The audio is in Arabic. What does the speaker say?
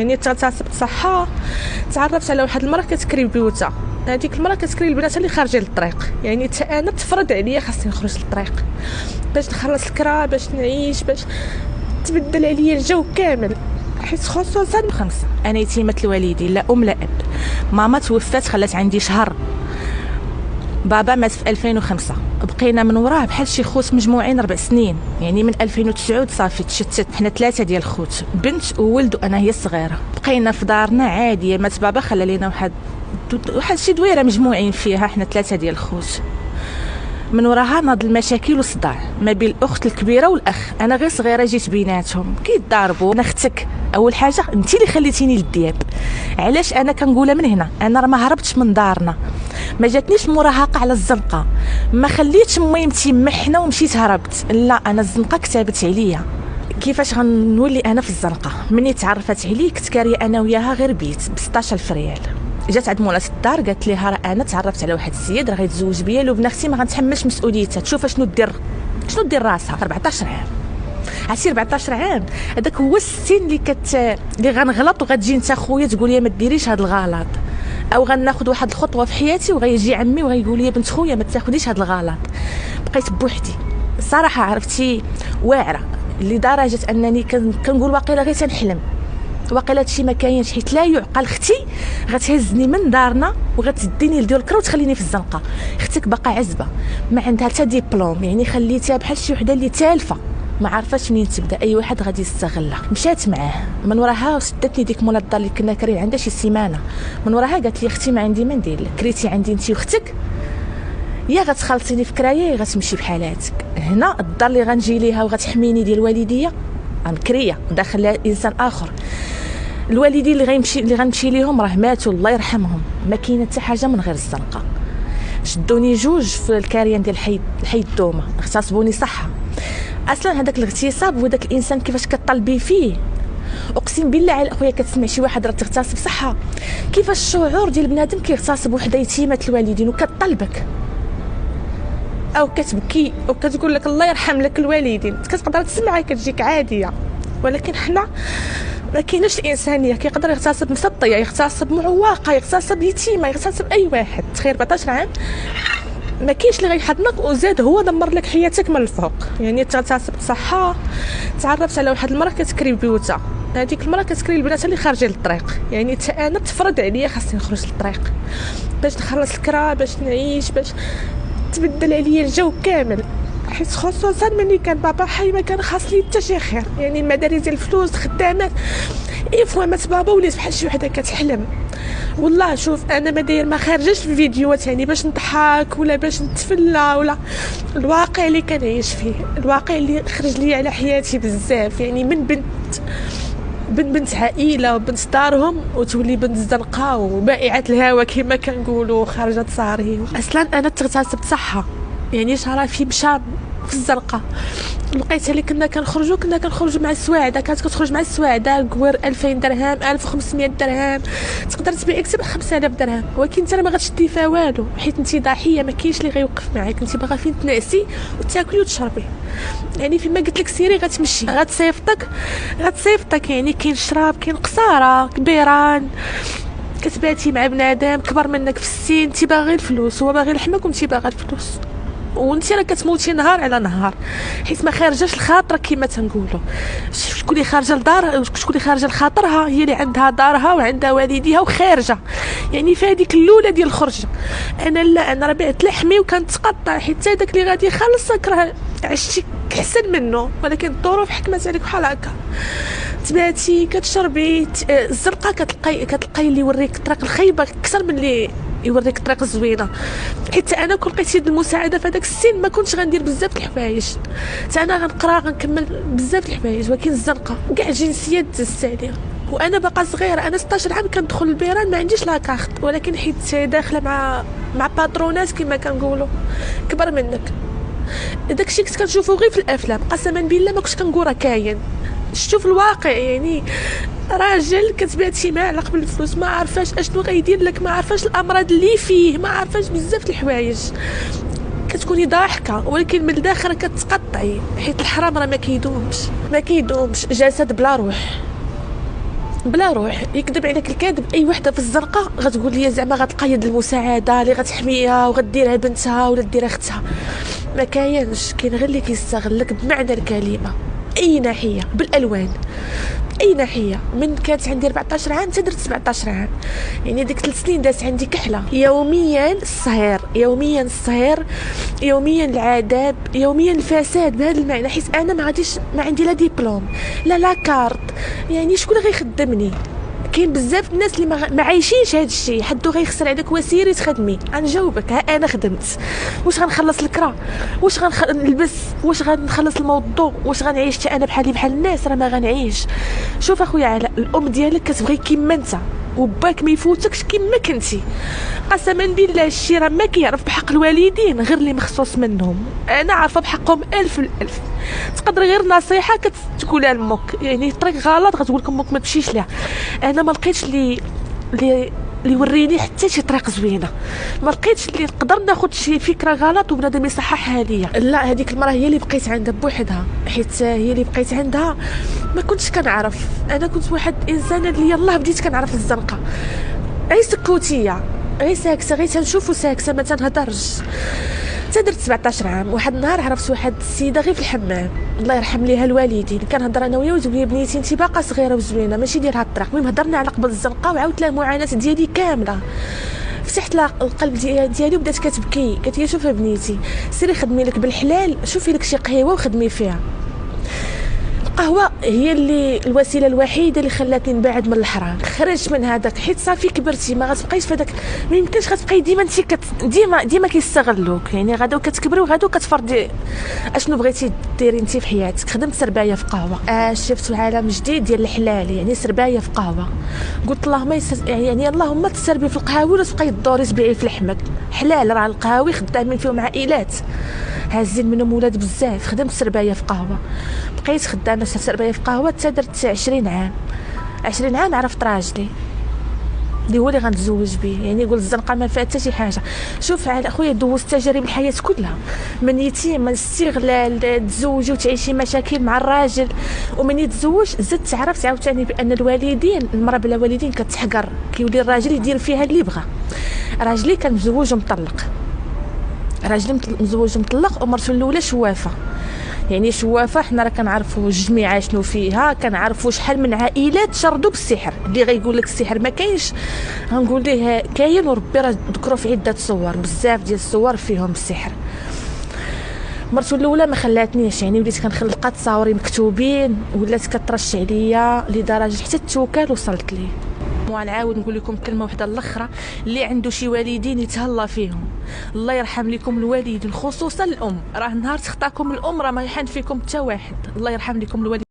يعني تغتصب صحة. تعرفت على واحد المراه كتكري بيوتها، هذيك المراه كتكري البنات اللي خارجين للطريق، يعني حتى انا تفرض عليا خاصني نخرج للطريق باش نخلص الكرا، باش نعيش، باش تبدل عليا الجو كامل. حيت خصوصا خمسة انا يتيمه الوالدين، لا ام لا اب. ماما توفات خلات عندي شهر، بابا مات في 2005. بقينا من وراه بحال شي خوت مجموعين 4 سنين، يعني من 2009 صافي تشتت. حنا 3 ديال الخوت، بنت وولد وانا هي الصغيره. بقينا في دارنا عاديه، مات بابا خلى لينا واحد شي دويره مجموعين فيها حنا 3 ديال الخوت. من وراها ناض المشاكل والصداع ما بين الاخت الكبيره والاخ. انا غير صغيره جيت بيناتهم كيتضاربوا. انا اختك اول حاجه انت اللي خليتيني للدياب. علاش انا كنقولها من هنا؟ انا راه ما هربتش من دارنا، ما جاتنيش مراهقه على الزنقه، ما خليتش ميمتي محنه ومشيت هربت. لا، انا الزنقه كتبت عليا. كيفاش غنولي انا في الزنقه؟ مني تعرفت عليه كنت كاريه انا وياها غير بيت ب 16,000 ريال. جات عند مولاة الدار قالت ليها راه انا تعرفت على واحد السيد راه غيتزوج بيا، لو بن اختي ما غنتحملش مسؤوليتها، تشوف شنو دير راسها. 14 عام، عرفتي 14 عام هذاك هو السن اللي غنغلط وغتجي انت خويا تقول لي ما ديريش هذا الغلط، او غناخذ واحد الخطوه في حياتي وغيجي عمي وغيقول لي بنت خويا ما تاخذيش هذا الغلط. بقيت بوحدي صراحه، عرفتي واعره لدرجه انني كنقول واقيلا غير تنحلم، واقيلا هادشي ما كاينش، حيت لا يعقل. اختي غتهزني من دارنا وغتديني لديال الكرا وتخليني في الزنقه. اختك باقا عزبه ما عندها حتى ديبلوم، يعني خليتها بحال شي وحده اللي تالفه ما عرفاش منين تبدا، اي واحد غادي يستغلها. مشات معاه من وراها وسدتني ديك مولا الدار اللي كنا كارين عندها شي سيمانه. من وراها قالت لي اختي ما عندي ما ندير لك، كريتي عندي انت واختك، يا غتخلصيني في كرايه يا غتمشي بحالاتك. هنا الدار اللي غنجي ليها وغتحميني ديال الوالديه غنكريه داخل انسان اخر. الوالدين اللي غنمشي ليهم راه ماتوا الله يرحمهم، ما كاينه حتى حاجه من غير الزنقه. شدوني جوج في الكاريان ديال الحي الدومه، اغتصبوني صحه. اصلا هذاك الاغتصاب وذاك الانسان كيفاش كطلبي فيه، اقسم بالله على اخويا كتسمع شي واحد راه تغتصب صحه، كيفاش الشعور ديال بنادم كيغتصب وحده يتيمه الوالدين وكطلبك او كتبكي او كتقول لك الله يرحم لك الوالدين، كتقدر تسمعها كتجيك عاديه. ولكن حنا ما كايناش الانسانيه، كيقدر يغتصب مسطيه، يغتصب معوقه، يغتصب يتيمه، يغتصب اي واحد. تخيل 14 عام ما كاينش اللي غيحضنك وزاد هو دمر لك حياتك من الفوق. يعني تغتصب صحه. تعرفت على واحد المراه كتكري بيوتها، هذيك المراه كتكري البنات اللي خارجين للطريق، يعني حتى انا تفرض عليا خاصني نخرج للطريق باش نخلص الكرا، باش نعيش، باش تبدل عليا الجو كامل. حيت خصوصا ملي كان بابا حي ما كان خاص لي حتى شي خير، يعني المدارس ديال الفلوس خدامات. فوا مات بابا وليت بحال شي وحده كتحلم. والله شوف انا ما خارجاش في فيديوهات يعني باش نضحك ولا باش نتفلى، ولا الواقع اللي كنعيش فيه، الواقع اللي خرج لي على حياتي بزاف. يعني من بنت عائله وبنت دارهم وتولي بنت الزنقه وبائعه الهوا كما كنقولوا، خارجه صاري. اصلا انا تغتصبت صحه، يعني شرفي مشى في الزرقاء. لقيتها اللي كنا كنخرجوا مع السواعده، كانت كتخرج مع السواعده قوير 2000 درهم 1500 درهم، تقدر تبيع اكثر 5000 درهم. ولكن انت ما غتشدي فيها والو، حيت انت ضحيه، ما كاينش اللي غيوقف معاك، انت باغا فين تنعسي وتاكلي وتشربي. يعني فيما قلت لك سيري غتمشي، غتصيفطك. يعني كاين الشراب، كاين قصاره كبيران، كتباتي مع بنادم كبر منك في السن، انت باغي الفلوس، هو باغي لحمك وانت باغا الفلوس، وانت راه كتموتي نهار على نهار، حيت ما خارجاش لخاطرك كما تنقولوا. شكون اللي خارجه لدار، شكون اللي خارجه لخاطرها، هي اللي عندها دارها وعندها والديها وخارجه. يعني في هذيك الاولى ديال الخرجه انا لا، انا راه بعت لحمي وكنتقطع، حيت هذاك اللي غادي يخلصك راه عشتي احسن منه. ولكن الظروف حكمت عليك بحال هكا، تباتي كتشربي. الزرقاء كتلقاي اللي يوريك الطريق الخايبه اكثر من اللي يوريك الطريق الزوينه. حيت انا كون لقيت يد المساعده في هذاك السن ما كنتش غندير بزاف الحوايج، حتى انا غنقرا غنكمل بزاف الحوايج. ولكن الزنقه كاع الجنسيات دازت عليا وانا باقا صغيره. انا 16 عام كندخل البيران ما عنديش لا كارت، ولكن حيت داخله مع باترونات كما كنقولوا كبر منك. داكشي كنت كنشوفو غير في الافلام، قسما بالله ما كنتش كنقول راه كاين، شفتو في الواقع. يعني راجل كتباتي معاه على قبل الفلوس، ما عارفاش اشنو غيدير لك، ما عارفاش الامراض اللي فيه، ما عارفاش بزاف الحوايج. كتكوني ضاحكه ولكن من الداخل كتقطعي، حيت الحرام راه ما كيدومش جسد بلا روح. بلا روح يكذب عليك الكذب. اي وحده في الزنقه غتقول لي زعما غتلقى يد المساعده اللي غتحميها وغديرها بنتها ولا ديرها اختها. ما كاينش، كاين غير اللي كيستغلك بمعنى الكلمه، اي ناحيه، بالالوان، اي ناحيه. من كانت عندي 14 عام حتى درت 17 عام، يعني ديك 3 سنين دازت عندي كحله. يوميا الصهير، يوميا الصهير، يوميا العذاب، يوميا الفساد بهذا المعنى. حيت انا ما غاديش، ما عندي لا ديبلوم لا كارت، يعني شكون غيخدمني؟ كاين بزاف الناس اللي ما عايشينش هذا الشيء. حدو غيخسر عليك وسيري تخدمي. غنجاوبك، ها انا خدمت، واش غنخلص الكرا، واش غنلبس، واش غنخلص الموضوع، واش غنعيش حتى انا بحالي بحال الناس؟ راه ما غنعيش. شوف اخويا علاء، الام ديالك كتبغي كيما انت، وباك ما يفوتكش كيما كنتي. قسما بالله الشي راه ما كيعرف بحق الوالدين غير اللي مخصوص منهم. انا عارفه بحقهم الف الالف. تقدر غير نصيحه كتقولها لامك، يعني طريق غلط غتقول لك امك ما تمشيش ليها. انا ما لقيتش اللي يوريني حتى شي طريق زوينه، ما لقيتش اللي نقدر ناخذ شي فكره غلط وبنادم يصححها ليا. لا، هذيك المراه هي اللي بقيت عندها بوحدها، حيت هي اللي بقيت عندها. ما كنتش كنعرف، انا كنت واحد انسانه اللي يلاه بديت كنعرف الزنقه، غير سكوتيه، غير ساكسه، غير تنشوف وساكسه، ما تنهضرش. درت 17 عام. واحد النهار عرفت واحد السيده غير في الحمام، الله يرحم ليها الوالدين، كنهضر انا وياه وتقول لي بنيتي انت باقا صغيره وزوينه ماشي ديال هاد الطريق. المهم هضرنا على قبل الزنقه وعاودت لها المعاناه ديالي كامله، فتحت لها القلب ديالي وبدات كتبكي. قالت لي شوفي بنيتي، سيري خدمي لك بالحلال، شوفي لك شي قهيوه وخدمي فيها. القهوه هي اللي الوسيله الوحيده اللي خلاتني نبعد من الحرام. خرجت من هذاك، حيت صافي كبرتي، ما غتبقايش في هذاك، ما يمكنش غتبقاي ديما انت ديما كيستغلوك. يعني غدا كتكبري وغدا كتفرضي اشنو بغيتي ديري انت في حياتك. خدمت سربايه في قهوه، شفت عالم جديد ديال الحلال، يعني سربايه في قهوه. قلت اللهم يعني اللهم تسربي في القهاوي ولا تبقاي تدوري تبيعي في الحمد. حلال، راه القهاوي خدامين فيهم عائلات، هازين منهم ولاد بزاف. خدمت سربايه في قهوه، بقيت خدامه سربايه في قهوه حتى درت 20 عام. 20 عام عرفت راجلي اللي هو اللي غنتزوج به. يعني يقول الزنقه ما فيها حتى شي حاجه. شوف على اخويا، دوزت تجارب الحياه كلها، من يتيم، من استغلال، تزوجي وتعيشي مشاكل مع الراجل، ومن يتزوج زدت عرفت عاوتاني بان الوالدين، المراه بلا والدين كتحقر، كيولي الراجل يدير فيها اللي بغى. راجلي كان مزوج ومطلق، راجلي مزوج مطلق، ومرته الاولى شوافه. يعني شوافه حنا راه كنعرفوا الجميعه شنو فيها، كنعرفوا شحال من عائلات شردوا بالسحر. اللي غيقول لك السحر ما كاينش، غنقول ليه كاين، وربي راه ذكروا في عده صور، بزاف ديال الصور فيهم السحر. مرته الاولى ما خلاتنيش، يعني وليت كنخلق تصاوري مكتوبين، ولات كترش عليا لدرجه حتى التوكال وصلت ليه. ونعاود نقول لكم كلمه واحده الاخرى، اللي عنده شي والدين يتهلا فيهم. الله يرحم لكم الوالدين، خصوصا الام، راه نهار تخطاكم الام راه ما يحن فيكم حتى واحد. الله يرحم لكم الوالدين.